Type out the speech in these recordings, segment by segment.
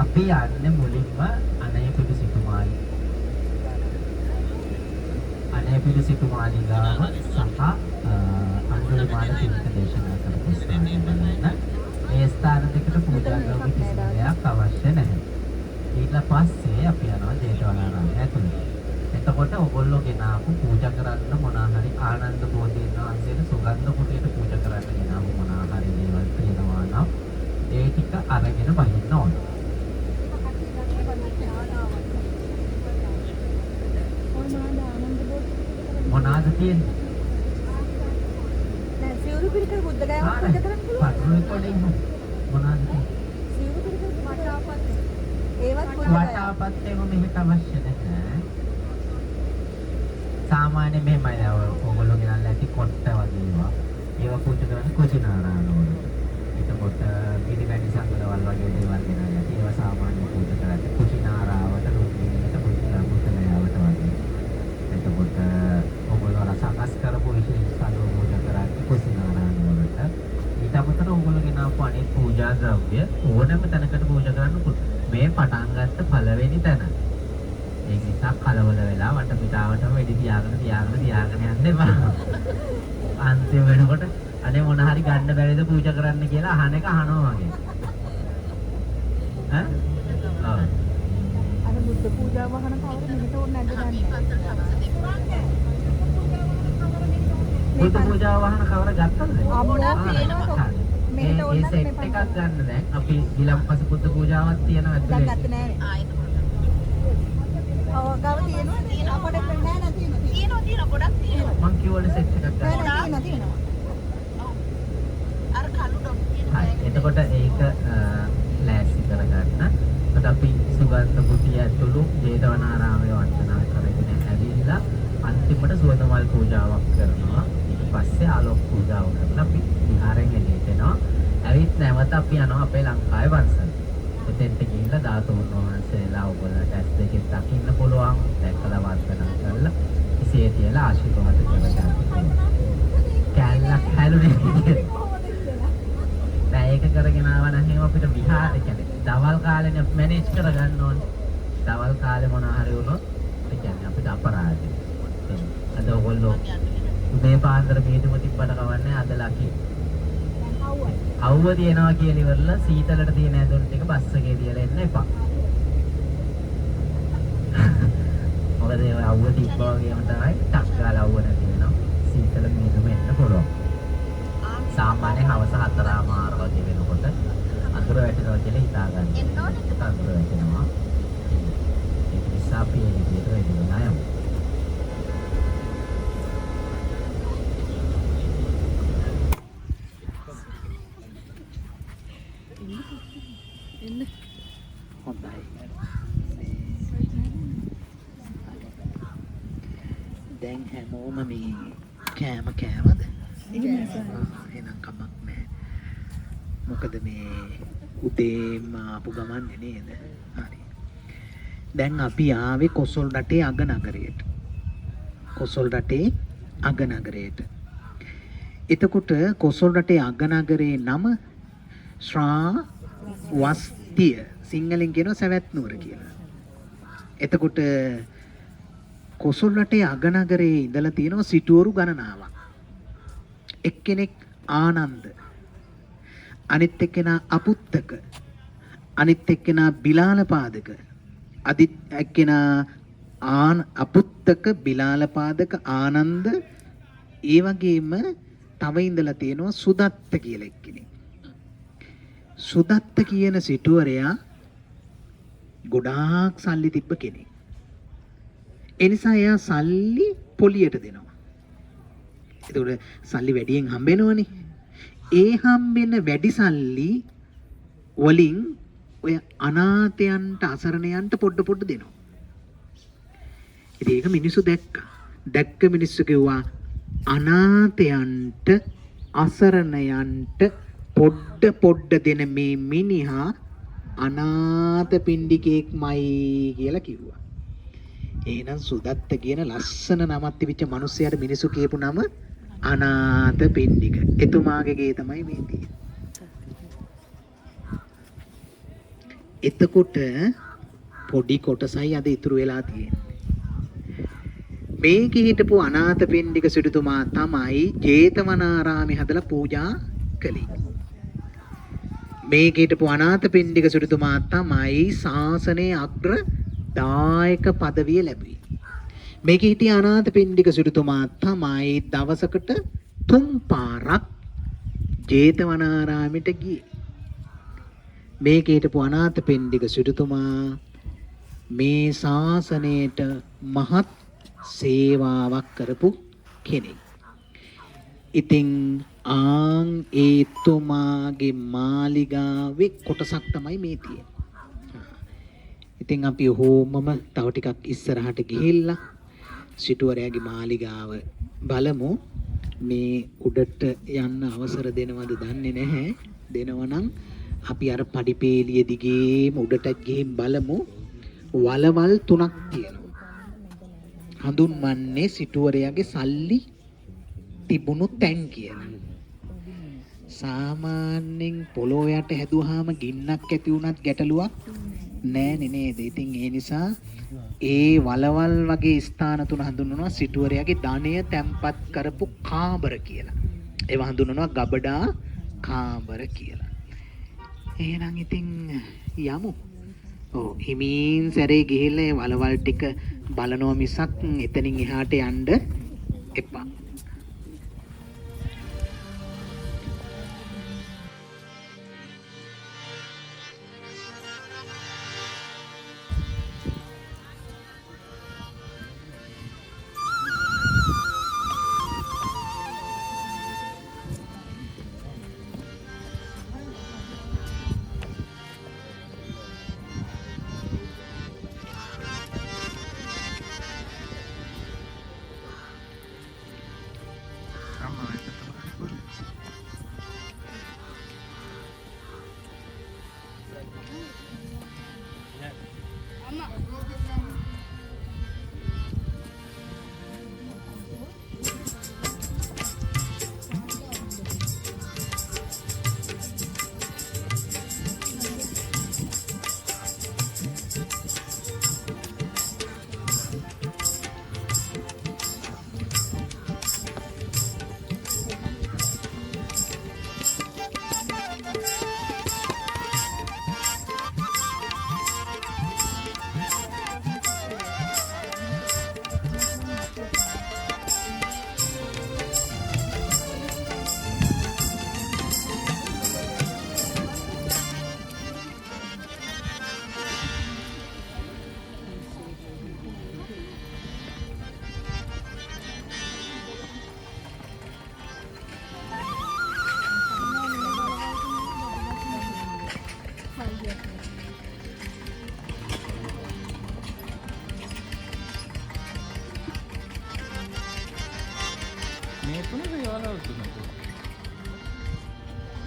අපි යන්නේ මුලින්ම අනේපිඩු සිටුමාලි. අනේපිඩු සිටුමාලි ගාව සහ අඟුලිමාල තිලක දේශනා කරපු ස්ථානය බලන්න. ඒ ස්ථාන දෙකට පූජා කරන්න කිසිම දෙයක් අවශ්‍ය නැහැ. ඊට පස්සේ අපි යනවා ජේතවනාරාමය ඇතුළට. එතකොට ඔයගොල්ලෝ ගෙනාවු පූජා කරන්න මොනවා හරි ආනන්ද බෝධීන් වහන්සේට සුගන්ධ කුටියට පූජා කරන්න ගෙනාවු මොනවා හරි දේවල් තියෙනවා නම් ඒ ටික අරගෙන බහින්න ඕන. මොනවාද තියෙන්නේ? නෑ සිවුරු පිළිකර බුද්ධ ගායම පූජා කරන්න පුළුවන්. පටුවේ පොඩේ මොනවාද තියෙන්නේ? සිවුරු පිළිකර වටාපත් ඒවත් පොඩ්ඩක් වටාපත් ඒව මෙහෙට අවශ්‍ය නැහැ. සාමාන්‍ය මෙහෙමයි ඔයගොල්ලෝ ගෙනල්ලා ඇති කොට්ට වගේ ඒවා. ඒවා පූජා කරන්නේ කුජිනාරාම වල. එතකොට පිළි වැඩි සංගලවල් වගේ දේවල් ගෙනල්ලා ඇති. ඒවා සාමාන්‍ය පූජා කරන්නේ කුජිනාරාවට රුක්මිණීට බුද්ධයාවට වගේ. එතකොට ඔයගොල්ලෝ රසකස් කරපු විශේෂ සාධු පූජා කරන්නේ කුජිනාරාම වලට. ඊට අමතරව ඔයගොල්ලෝ ගෙනාවු අනෙක් පූජා ද්‍රව්‍ය ඕනෑම තැනකට පූජා කරන්න පුළුවන්. මේ පටන් ගත්ත පළවෙනි තැන. ඒ නිසා කලවල වෙලා වටපිටාවටම වෙඩි තියාගෙන යන්න එපා. අන්තිම වෙනකොට අනේ මොන හරි ගන්න බැරිද පූජා කරන්න කියලා අහන එක අහනවා වගේ. ඈ? ඔව්. අර බුද්ධ පූජා වහන කවර මෙහෙට ඕන නැද්ද දන්නේ. බුද්ධ පූජා වහන කවර ගත්තද? අම්මෝ තියෙනවා. මෙහෙට ඕන මේ සෙට් එකක් ගන්න දැන් අපි ගිලම්පස බුද්ධ පූජාවක් තියෙනවා දැන් ඇතුලේ. ගත්තේ නෑනේ. ඔව් ගාව තියෙනවා. අපඩ නෑ නෑ තියෙනවා ගොඩක් තියෙනවා. මං කියවල සෙට් එකක් ගන්න. තියෙනවා. අර කළු ඩොක් හරි. එතකොට ඒක ලෑස්ති කරගන්න. එතකොට අපි සුගන්ධ කුටිය ඇතුළු ජේතවනාරාමයේ වන්දනා කරගෙන ඇවිල්ලා අන්තිමට සුවඳමල් පූජාවක් කරනවා. ඊට පස්සේ ආලෝක පූජාව කරලා අපි විහාරයෙන් එළියට එනවා. ඇවිත් නැවත අපි යනවා අපේ ලංකාවේ වංශය. එතෙන්ට ගිහිල්ලා ධාතුන් වහන්සේලා ඔයගොල්ලන්ට ඇස් දෙකෙන් දකින්න පුළුවන්. දැක්කලා වන්දනා කරලා ඉසේ තියලා ආශිර්වාද කරගන්න. කැලලක් හැලුනේ. දැන් ඒක කරගෙන ආව නම් අපිට විහාරේ කියන්නේ දවල් කාලේනේ මැනේජ් කරගන්න ඕනේ. දවල් කාලේ මොනවා හරි වුණොත් ඒ කියන්නේ අපිට අපරාධයි. අද ඔයගොල්ලෝ උදේ පාන්දර බීදුම තිබ්බට කවන්නේ අද ලකි. අවුව තියනවා කියලා ඉවරලා සීතලට තියෙන ඇඳුම් ටික බස් එකේ තියලා එන්න එපා. මොකද ඒ අවුව තිබ්බා වගේම තමයි ටක් ගාලා අවුව නැති වෙනවා. සීතල බීදුම එන්න පුළුවන්. සාමාන්‍යයෙන් හවස 4:00 වගේ වෙනකොට අඳුර වැටෙනවා කියලා හිතා ගන්න. අඳුර වැටෙනවා. ඒක නිසා අපි මේ විදිහට වෙනවා යමු. හොඳයි. දැන් හැමෝම මේ කෑම කෑමද? එහෙනම් කමක් නැහැ. මොකද මේ උදේම ආපු ගමන්නේ නේද? හරි. දැන් අපි ආවේ කොසල් රටේ අග නගරයට. කොසල් රටේ අග නගරයට. එතකොට කොසල් රටේ අග නගරේ නම ශ්‍රාවස්තිය. සිංහලෙන් කියනවා සවැත් නුවර කියලා. එතකොට කොසල් රටේ අග නගරේ ඉඳලා තියෙනවා සිටුවරු ගණනාවක්. එක්කෙනෙක් ආනන්ද, අනිත් එක්කෙනා අපුත්තක, අනිත් එක්කෙනා බිලාලපාදක, අදිත් එක්කෙනා අපුත්තක, බිලාලපාදක, ආනන්ද, ඒ වගේම තව ඉඳලා තියෙනවා සුදත්ත කියලා එක්කෙනෙක්. සුදත්ත කියන සිටුවරයා ගොඩාක් සල්ලි තිබ්බ කෙනෙක්. ඒ නිසා එයා සල්ලි පොලියට දෙනවා. එතකොට සල්ලි වැඩියෙන් හම්බෙනවනේ. ඒ හම්බෙන වැඩි සල්ලි වලින් ඔය අනාථයන්ට අසරණයන්ට පොඩ දෙනවා. ඉතින් ඒක මිනිස්සු දැක්කා. දැක්ක මිනිස්සු කිව්වා අනාථයන්ට අසරණයන්ට පොඩ දෙන මේ මිනිහා අනාථ පිණ්ඩිකෙක්මයි කියලා කිව්වා. එහෙනම් සුදත්ත කියන ලස්සන නමක් තිබිච්ච මිනිහයාට මිනිස්සු කියපු නම අනාථ පිණ්ඩික. එතුමාගේ ගේ තමයි මේ තියෙන්නේ. එතකොට පොඩි කොටසයි අද ඉතුරු වෙලා තියෙන්නේ. මේක හිටපු අනාථපිණ්ඩික සිටුතුමා තමයි ජේතවනාරාමේ හදලා පූජා කළේ. මේක හිටපු අනාථපිණ්ඩික සිටුතුමා තමයි ශාසනයේ අග්‍ර දායක পদවිය ලැබුවේ. මේක හිටිය අනාථපිණ්ඩික සිටුතුමා තමයි දවසකට 3 පාරක් ජේතවනාරාමයට ගියේ. මේක හිටපු අනාථපිණ්ඩික සිටුතුමා මේ ශාසනයට මහත් සේවාවක් කරපු කෙනෙක්. ඉතින් ඒතුමාගේ මාලිගාවේ කොටසක් තමයි මේ තියෙන්නේ. ඉතින් අපි හෝමම තව ටිකක් ඉස්සරහට ගිහිල්ලා සිටුවරයාගේ මාලිගාව බලමු. මේ උඩට යන්න අවසර දෙනවද දන්නේ නැහැ. දෙනවනම් අපි අර පඩිපේලිය දිගේම උඩට ගිහින් බලමු. වලවල් 3ක් තියෙනවා. හඳුන්වන්නේ සිටුවරයාගේ සල්ලි තිබුණු තැන් කියලා. සාමාන්‍යයෙන් පොළොව යට හැදුවාම ගින්නක් ඇති වුණත් ගැටලුවක් නෑනේ නේද? ඉතින් ඒ නිසා ඒ වලවල් වගේ ස්ථාන තුන හඳුන්වනවා සිටුවරයාගේ ධනය තැන්පත් කරපු කාමර කියලා. ඒවා හඳුන්වනවා ගබඩා කාමර කියලා. එහෙනම් ඉතින් යමු. ඔව් හිමින් සැරේ ගිහිල්ලා ඒ වලවල් ටික බලනවා මිසක් එතනින් එහාට යන්න එපා.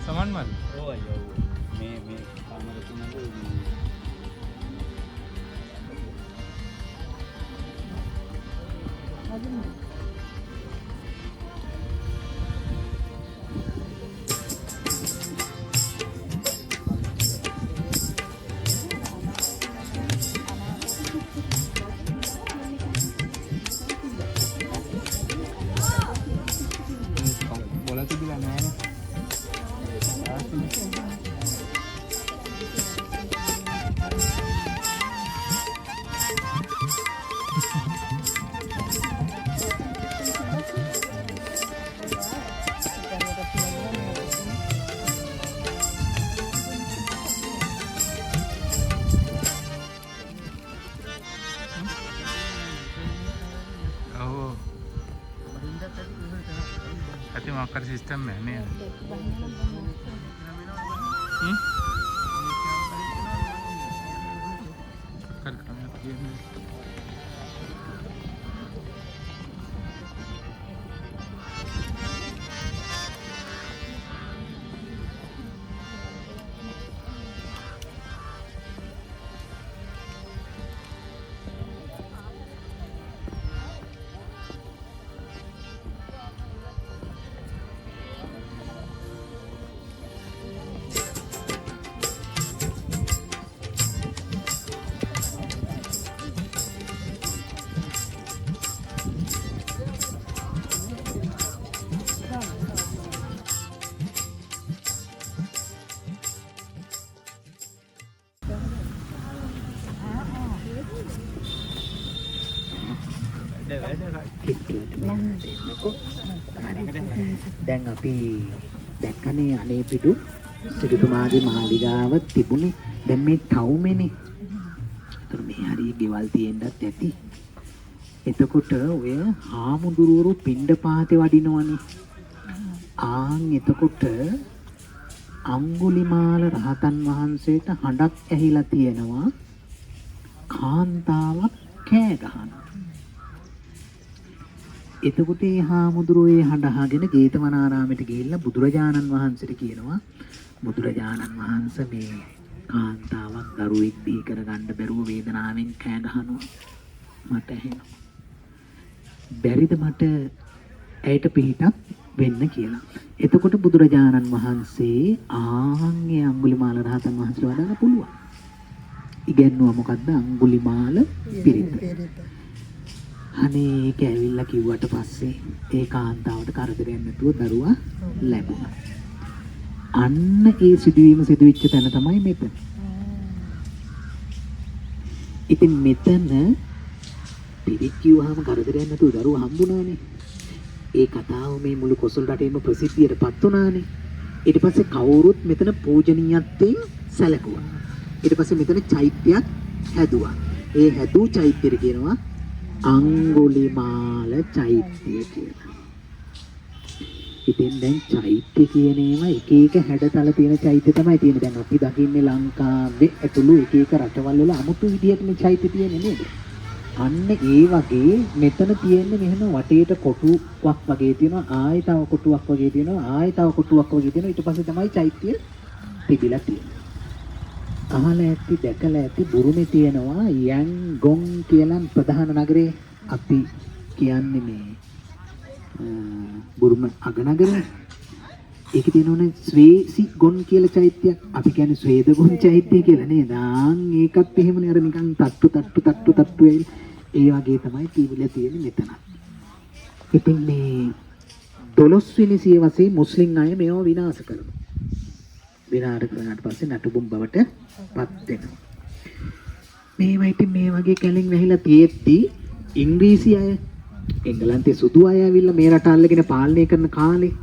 සමන් මල් ඕ අයියෝ මේ කාමර තුනක बोला तिला नाही Hati makan sistem ya ini. Kan kami pergi ini. කිට්ටුවට දෙන්නකෝ. හරි. දැන් අපි දැක්කනේ අනේ පිටු සිටුතුමාගේ මාලිගාව තිබුණේ. දැන් මේ ටවුමේනේ. ඒතර මේ හරිය ගෙවල් තියෙන්නත් ඇති. එතකොට ඔය හාමුදුරුවෝ පිණ්ඩපාතේ වඩිනවනේ. එතකොට අඟුලිමාල රහතන් වහන්සේට හඬක් ඇහිලා තියෙනවා. කාන්තාවක් කෑ ගහනවා. එතකොට ඒ හාමුදුරුවෝ ඒ හඬ අහගෙන ජේතවනාරාමයට ගිහිල්ලා බුදුරජාණන් වහන්සේට කියනවා බුදුරජාණන් වහන්සේ මේ කාන්තාවක් දරුවෙක් බිහි කරගන්න බැරුව වේදනාවෙන් කෑ ගහනවා මට ඇහෙනවා. බැරිද මට ඇයට පිහිටක් වෙන්න කියලා. එතකොට බුදුරජාණන් වහන්සේ ආන්ගේ අඟුලිමාල රහතන් වහන්සේට වඩා පුළුවන්. ඉගෙනුවා මොකද්ද අඟුලිමාල පිරිත. අනේ ඒක ඇවිල්ලා කිව්වට පස්සේ ඒ කාන්තාවට කරදරයක් නැතුව දරුවා ලැබුණා. අන්න ඒ සිදුවීම සිදුවිච්ච තැන තමයි මෙතන. ඉතින් මෙතන පිරිත් කිව්වහම කරදරයක් නැතුව දරුවා හම්බුණානේ. ඒ කතාව මේ මුළු කොසල් රටේම ප්‍රසිද්ධියටපත් වුණානේ. ඊට පස්සේ කවුරුත් මෙතන පූජනීයත්වයෙන් සැලකුවා. ඊට පස්සේ මෙතන චෛත්‍යයක් හැදුවා. ඒ හැදූ චෛත්‍යෙට කියනවා අඟුලිමාල චෛත්‍ය කියලා. ඉතින් දැන් චෛත්‍ය කියන ඒවා එක එක හැඩතල තියෙන චෛත්‍ය තමයි තියෙන්නේ. දැන් අපි දකින්නේ ලංකාවේ ඇතුළු එක එක රටවල් වල 아무තු විදියටනේ චෛත්‍ය තියෙන්නේ නේද? අන්න ඒ වගේ මෙතන තියෙන්නේ මෙහෙම වටේට කොටුවක් වගේ තියෙනවා. ආයෙ තව කොටුවක් වගේ තියෙනවා. ආයෙ තව කොටුවක් වගේ තියෙනවා. ඊට පස්සේ තමයි චෛත්‍ය තිබිලා තියෙන්නේ. අහලා ඇති දැකලා ඇති බුරුමේ තියෙනවා යැන්ගොන් කියලා ප්‍රධාන නගරේ. අපි කියන්නේ මේ බුරුම අගනගරේ. ඒකේ තියෙනවනේ ස්වේසිගොන් කියලා චෛත්‍යයක්. අපි කියන්නේ ස්වේදගොන් චෛත්‍ය කියලා නේද? ඒකත් එහෙමනේ අර නිකන් තට්ටු ඒ වගේ තමයි තිබිලා තියෙන්නේ මෙතන. ඉතින් මේ 12 වෙනි සියවසේ මුස්ලිම් අය මේව විනාශ කරනවා. විනාශ කරනාට පස්සේ නටුබුම් බවට පත් වෙනවා. මේවා ඉතින් මේ වගේ කැලෙන් වැහිලා තියෙද්දි ඉංග්‍රීසි අය එංගලන්තේ සුදු අය ඇවිල්ලා මේ රට අල්ලගෙන පාලනය කරන කාලේ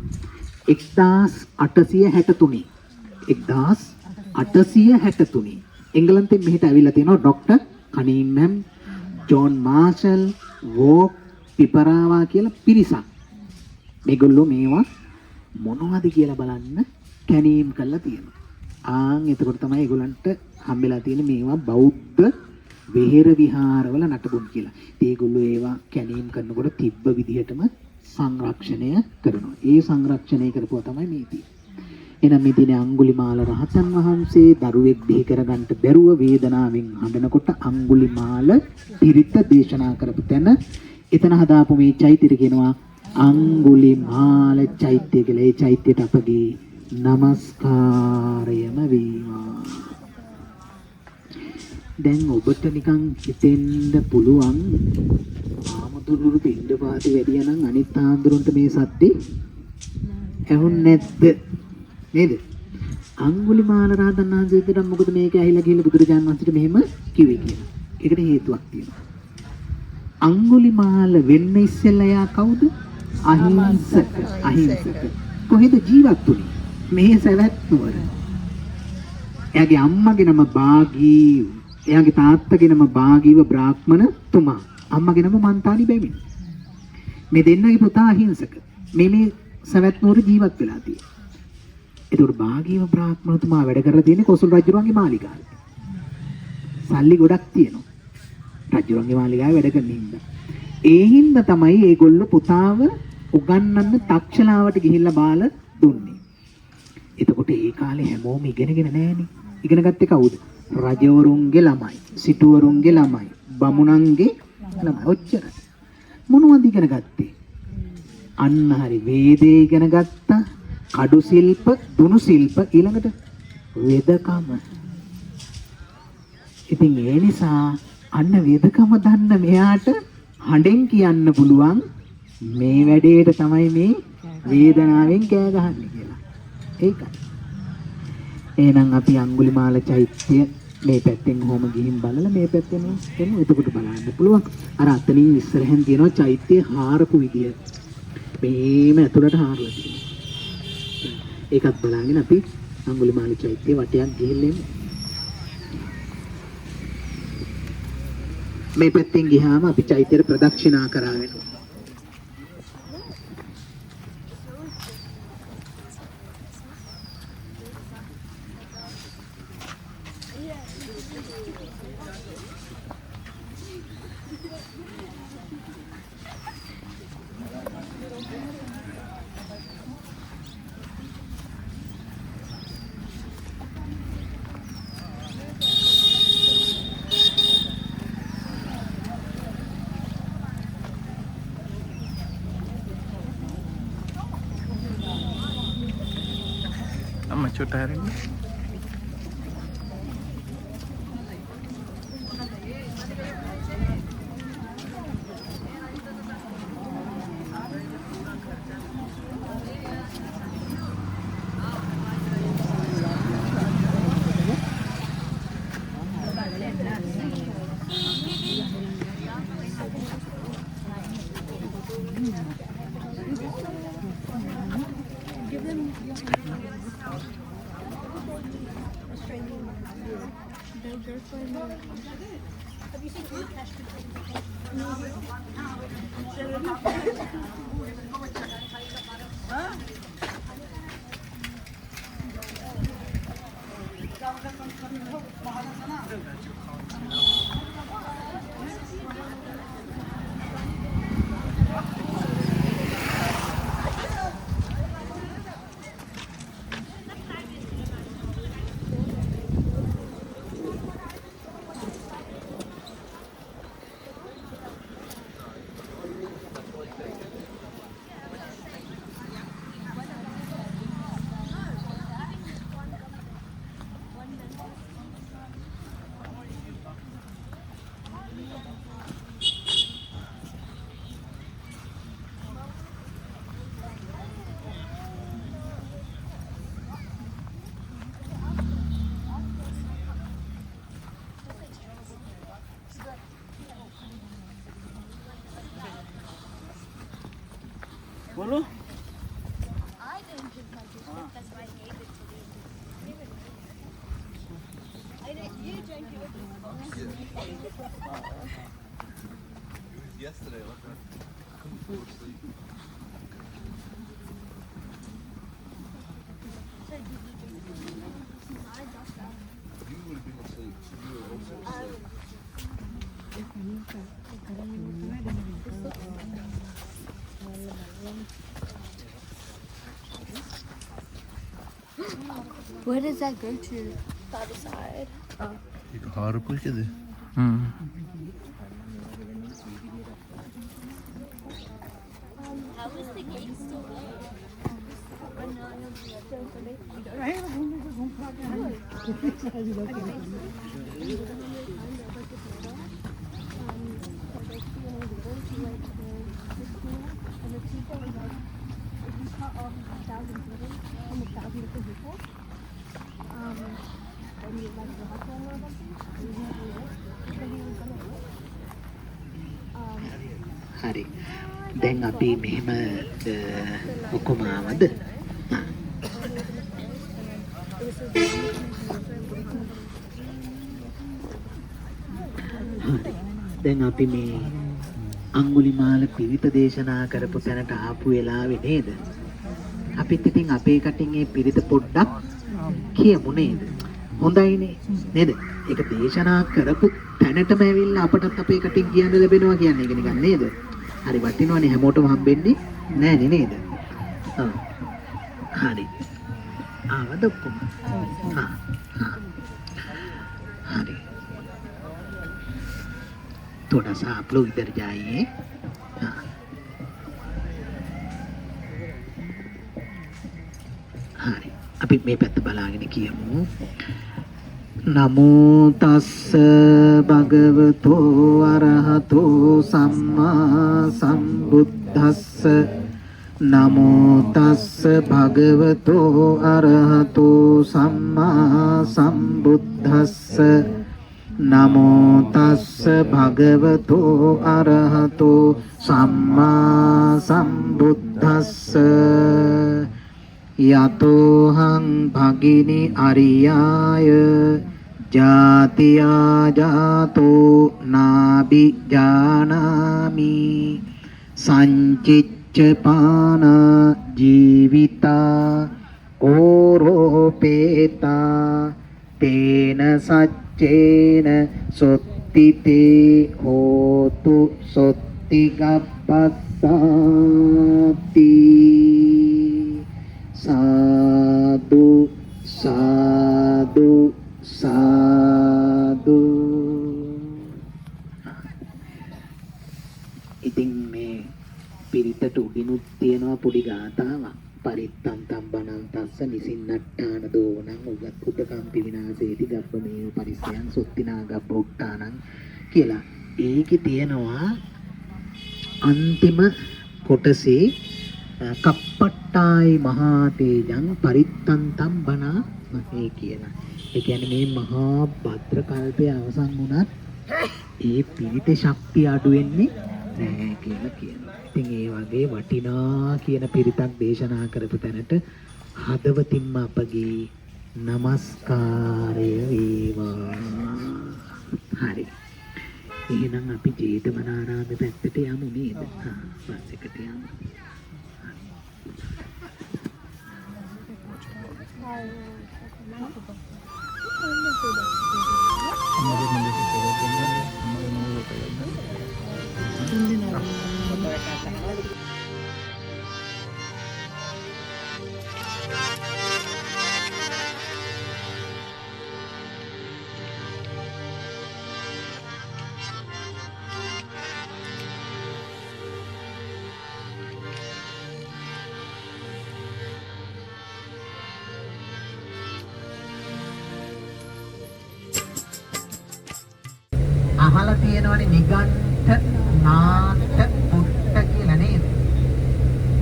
1863 එංගලන්තෙන් මෙහෙට ඇවිල්ලා තියෙනවා ડોක්ටර් කනින්හම්, ජෝන් මාෂල්, වෝක්, පිපරාවා කියලා පිරිසක්. මේගොල්ලෝ මේවා මොනවද කියලා බලන්න කැනීම් කරලා තියෙනවා. එතකොට තමයි ඒගොල්ලන්ට හම්බෙලා තියෙන මේවා බෞද්ධ විහෙර විහාරවල නටබුන් කියලා. ඒගොල්ලෝ ඒවා කැනීම් කරනකොට තිබ්බ විදිහටම සංරක්ෂණය කරනවා. ඒ සංරක්ෂණය කරපුවා තමයි මේ තියෙන්නේ. එනම් මේ දිනේ අඟුලිමාල රහතන් වහන්සේ දරුවෙක් බිහි කරගන්න බැරුව වේදනාවෙන් හඬනකොට අඟුලිමාල පිරිත දේශනා කරපු තැන එතන හදාපු මේ චෛත්‍යය කියනවා අඟුලිමාල චෛත්‍ය කියලා. ඒ චෛත්‍යයට අපගේ නමස්කාරයම වේවා. දැන් ඔබට නිකන් හිතෙන්න පුළුවන් ආමතුරුරු පින්ඩපාතේ වැඩියා නම් අනිත් ආන්දරන්ට මේ සද්දේ ඇහුන්නේ නැද්ද නේද? අඟුලිමාල රහතන් වහන්සේට මොකද මේක ඇහිලා ගිහලා බුදුරජාණන් වහන්සේට මෙහෙම කිව්වේ කියලා. ඒකට හේතුවක් තියෙනවා. අඟුලිමාල වෙන්න ඉස්සෙල්ලා යා කවුද? අහිංසක. කොහෙද ජීවත් වුනේ? මේ සවැත් නුවර. එයාගේ අම්මගේ නම බාගී, එයාගේ තාත්තගේ නම බාගීව බ්‍රාහ්මණ තුමා. අම්මගේ නම මන්තානි බැමිණි. මේ දෙන්නගේ පුතා අහිංසක. මේ සවැත් නුවර ජීවත් වෙලා තියෙනවා. ඒකට බාගීව බ්‍රාහ්මණ තුමා වැඩ කරලා තියෙන්නේ කොසල් රජුගේ මාලිගාවේ. සල්ලි ගොඩක් තියෙනවා. රජුගේ මාලිගාවේ වැඩ කරන හින්දා. ඒ හින්දා තමයි ඒගොල්ලෝ පුතාව උගන්වන්න තක්ෂලාවට ගිහිල්ලා බාල දුන්නේ. එතකොට ඒ කාලේ හැමෝම ඉගෙනගෙන නැහනේ. ඉගෙන ගත්තේ කවුද? රජවරුන්ගේ ළමයි, සිටුවරුන්ගේ ළමයි, බමුණන්ගේ ළමයි. ඔච්චරයි. මොනවද ඉගෙන ගත්තේ? අන්න හරි වේදේ ඉගෙන ගත්තා. කඩු ශිල්ප, දුනු ශිල්ප, ඊළඟට වෙදකම. ඉතින් ඒ නිසා අන්න වෙදකම දන්න මෙයාට හඬෙන් කියන්න පුළුවන් මේ වැඩේට තමයි මේ වේදනාවෙන් කෑ ගහන්නේ කියලා. ඒකයි. එහෙනම් අපි අඟුලිමාල චෛත්‍ය මේ පැත්තෙන් හොම ගිහින් බලලා මේ පැත්තෙන් එමු. එතකොට බලන්න පුළුවන්. අර අතනින් ඉස්සරහෙන් තියෙනවා චෛත්‍ය හාරපු විදිය. මේම ඇතුළට හාරලා තියෙනවා. ඒකත් බලාගෙන අපි අඟුලිමාල චෛත්‍ය වටයක් ගිහින් එමු. මේ පැත්තෙන් ගියාම අපි චෛත්‍යයට ප්‍රදක්ෂිනා කරා වෙනවා. अम्मा छोटा है बोलो I didn't give my gift. That's why I gave it to you. I didn't. You drank it. Yesterday, look. I couldn't fall asleep. You would have been asleep. You were also asleep. Where does that go to? The other side. Harapur ke de. How is the gate still there? හරි. දැන් අපි මෙහෙම ඔක්කොම ආවද? දැන් අපි මේ අඟුලිමාල පිරිත දේශනා කරපු තැනට ආපු වෙලාවේ නේද? අපිත් ඉතින් අපේ කටින් මේ පිරිත පොඩ්ඩක් කියමු නේද? හොඳයිනේ නේද? ඒක දේශනා කරපු තැනටම ඇවිල්ලා අපටත් අපේ කටින් කියන්න ලැබෙනවා කියන්නේ ඒක නිකන් නේද? හරි වටිනවනේ හැමෝටම හම්බෙන්නේ නෑනේ නේද? හරි. ආවද ඔක්කොම? හරි. थोड़ा सा आप लोग इधर जाइए. හරි. අපි මේ පැත්ත බලාගෙන කියමු. නමෝ තස්ස භගවතෝ අරහතෝ සම්මා සම්බුද්දස්ස නමෝ තස්ස භගවතෝ අරහතෝ සම්මා සම්බුද්දස්ස නමෝ තස්ස භගවතෝ අරහතෝ සම්මා සම්බුද්දස්ස යතෝහං භගිනි අරියාය ජාතියා ජාතෝ නාබි ජානාමි සංචිච්ඡපාන ජීවිතා ඕරෝපේතා තේන සච්චේන සොත්තිතේ හෝතු සොත්තිගබ්බස්සාති සාදු සාදු සාදු. ඉතින් මේ පිරිතට උඩිනුත් තියෙනවා පොඩි ගාථාවක්. පරිත්තම් තම්බනං තස්ස නිසින්නට්ඨාන දෝනං උගත් කුටකම්පි විනාශේති ගබ්බමේව පරිස්සයන් සොත්තිනා ගබ්බොට්ටානං කියලා. ඒකේ තියෙනවා අන්තිම කොටසේ කප්පට්ටායි මහා තේජං පරිත්තම් තම්බනා මේ කියලා. ඒ කියන්නේ මේ මහා භද්‍ර කල්පය අවසන් වුණත් ඒ පිරිතේ ශක්තිය අඩු වෙන්නේ නැහැ කියලා කියනවා. ඉතින් ඒ වගේ වටිනා කියන පිරිතක් දේශනා කරපු තැනට හදවතින්ම අපගේ নমස්කාරය වේවා. හරි. එහෙනම් අපි ජේතවනාරාමේ පැත්තට යමු නේද? බස් එකට යමු. අහලා තියෙනවනේ නිගණ්ඨ නාථ පුත්ත කියලා නේද?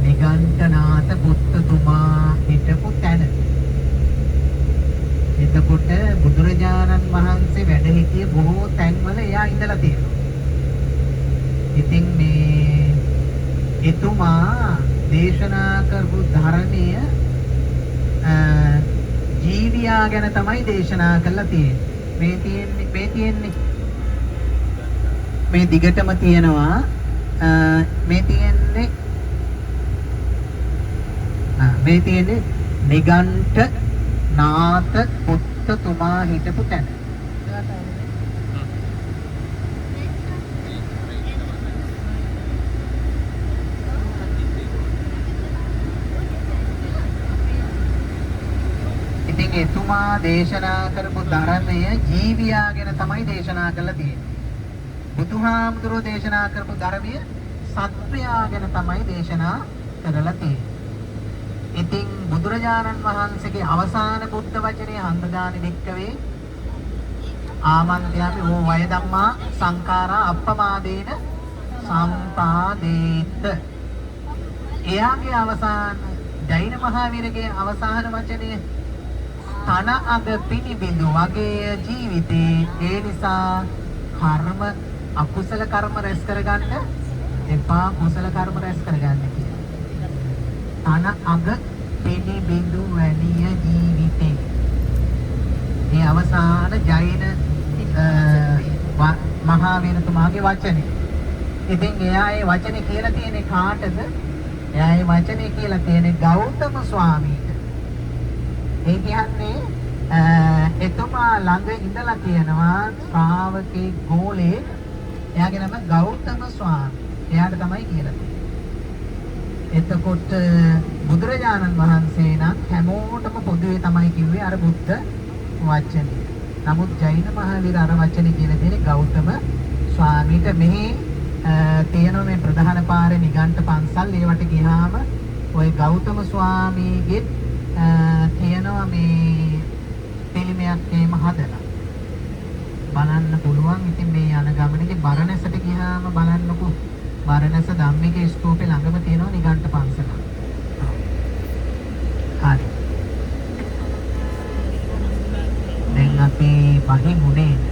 නිගණ්ඨ නාථ පුත්තතුමා හිටපු තැන. එතකොට බුදුරජාණන් වහන්සේ වැඩ සිටියේ බොහෝ තැන්වල එයා ඉඳලා තියෙනවා. ඉතින් මේ එතුමා දේශනා කරපු ධර්මය ජීවියා ගැන තමයි දේශනා කරලා තියෙන්නේ. මේ තියෙන්නේ මේ දිගටම තියෙනවා මේ තියෙන්නේ නිගණ්ඨ නාථ පුත්තතුමා හිටපු තැන. ඉතින් එතුමා දේශනා කරපු ධර්මය ජීවියා ගැන තමයි දේශනා කරලා තියෙන්නේ. බුදුහාමුදුරෝ දේශනා කරපු ධර්මය සත්වයා ගැන තමයි දේශනා කරලා තියෙන්නේ. ඉතින් බුදුරජාණන් වහන්සේගේ අවසාන බුද්ධ වචනේ හන්දදානි වික්කවේ ආමන්ත්‍යාමි ඕ වය ධම්මා සංඛාරා අප්පමාදේන සම්පාදේත. එයාගේ අවසාන ජෛන මහාවීරගේ අවසාන වචනේ තන අග පිනිබිඳු වගේ ජීවිතේ ඒ නිසා කර්ම අකුසල කර්ම රැස් කරගන්න එපා, කුසල කර්ම රැස් කරගන්න කියලා. තන අග පිනි බිඳු වැනිය ජීවිතේ. මේ අවසාන ජෛන මහාවීරතුමාගේ වචනේ. ඉතින් එයා ඒ වචනේ කියලා තියෙන්නේ කාටද? එයා ඒ වචනේ කියලා තියෙන්නේ ගෞතම ස්වාමීට. ඒ කියන්නේ එතුමා ළඟ ඉඳලා තියෙනවා ශ්‍රාවකේ ගෝලේ. එයාගේ නම ගෞතම ස්වාමී. එයාට තමයි කියලා තියෙන්නේ. එතකොට බුදුරජාණන් වහන්සේ නම් හැමෝටම පොදුවේ තමයි කිව්වේ අර බුද්ධ වචනේ. නමුත් ජෛන මහාවීර අර වචනේ කියලා තියෙන්නේ ගෞතම ස්වාමීට. මෙහි තියෙන මේ ප්‍රධාන පාරේ නිගණ්ඨ පන්සල් ඒවට ගියාම ওই ගෞතම ස්වාමීගේ තියෙනවා මේ පිළිමයක් එහෙම හදලා බලන්න පුළුවන්. ඉතින් මේ යන ගමනේදී බරණැසට ගියාම බලන්නකෝ බරණැස ධම්මික ස්තූපේ ළඟම තියෙනවා නිගණ්ඨ පන්සල. පහෙන් උනේ